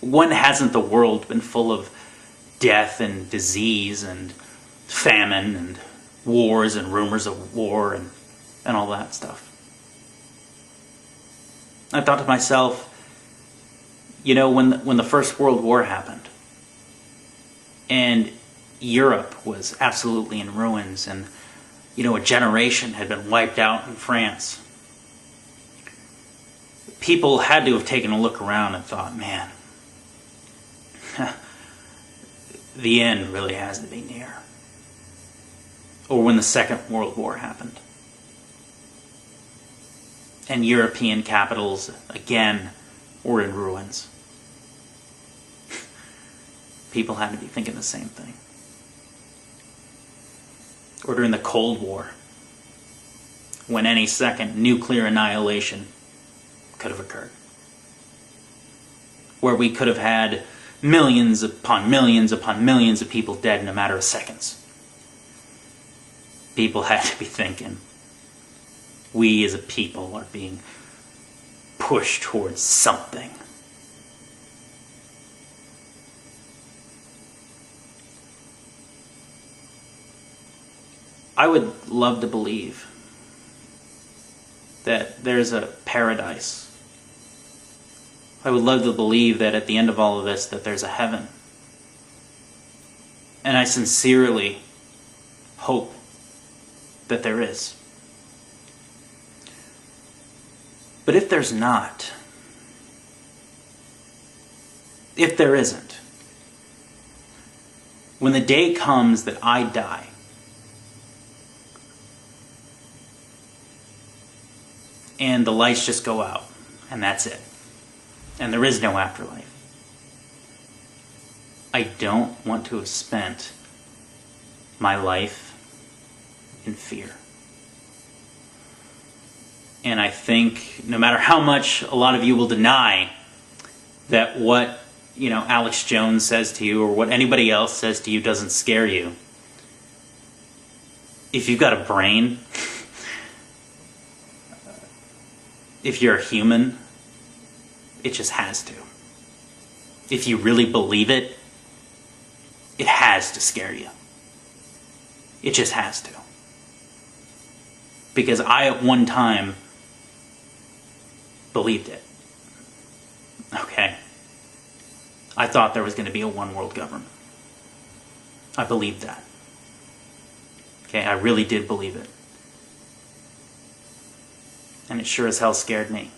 When hasn't the world been full of death and disease and famine and wars and rumors of war and all that stuff? I thought to myself, when the First World War happened and Europe was absolutely in ruins and, a generation had been wiped out in France, people had to have taken a look around and thought, man, the end really has to be near. Or when the Second World War happened and European capitals again were in ruins, people had to be thinking the same thing. Or during the Cold War, when any second nuclear annihilation could have occurred, where we could have had millions upon millions upon millions of people dead in a matter of seconds. People had to be thinking, we as a people are being pushed towards something. I would love to believe that there's a paradise. I would love to believe that at the end of all of this, that there's a heaven. And I sincerely hope that there is. But if there's not, if there isn't, when the day comes that I die, and the lights just go out, and that's it, and there is no afterlife, I don't want to have spent my life in fear. And I think no matter how much a lot of you will deny that what, Alex Jones says to you or what anybody else says to you doesn't scare you, if you've got a brain, if you're a human, it just has to. If you really believe it, it has to scare you. It just has to. Because I at one time believed it. Okay? I thought there was going to be a one world government. I believed that. Okay, I really did believe it. And it sure as hell scared me.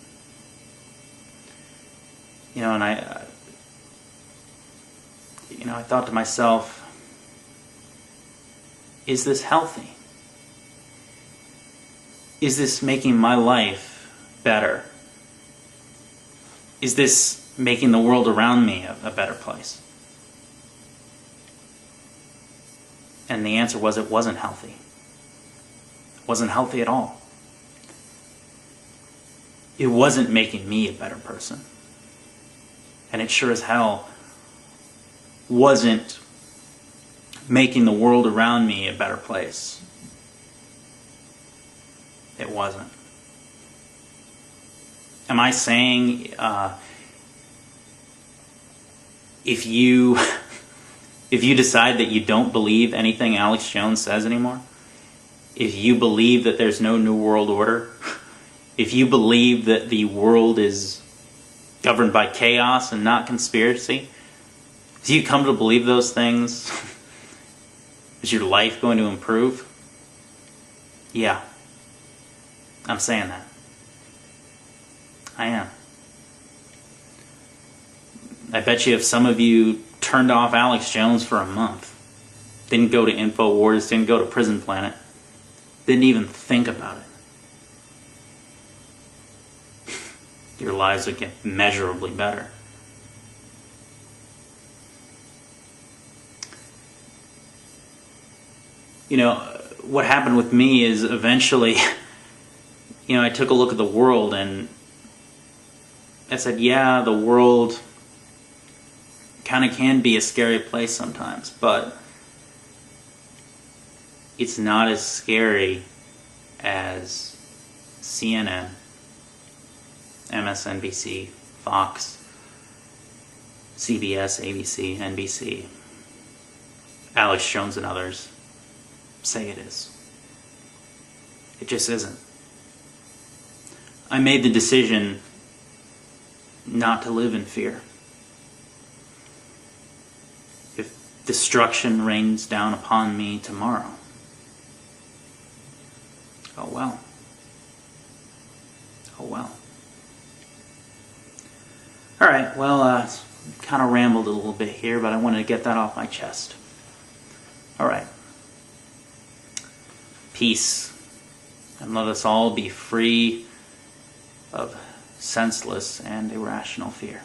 And I thought to myself, is this healthy? Is this making my life better? Is this making the world around me a better place? And the answer was it wasn't healthy. It wasn't healthy at all. It wasn't making me a better person. And it sure as hell wasn't making the world around me a better place. It wasn't. Am I saying if you decide that you don't believe anything Alex Jones says anymore, if you believe that there's no new world order, if you believe that the world is governed by chaos and not conspiracy, if you come to believe those things, is your life going to improve? Yeah. I'm saying that. I am. I bet you if some of you turned off Alex Jones for a month, didn't go to InfoWars, didn't go to Prison Planet, didn't even think about it, your lives would get measurably better. What happened with me is eventually, I took a look at the world and I said, yeah, the world kind of can be a scary place sometimes, but it's not as scary as CNN, MSNBC, Fox, CBS, ABC, NBC, Alex Jones and others say it is. It just isn't. I made the decision not to live in fear. If destruction rains down upon me tomorrow, oh well. Oh well. Alright, well, kind of rambled a little bit here, but I wanted to get that off my chest. Alright. Peace. And let us all be free of senseless and irrational fear.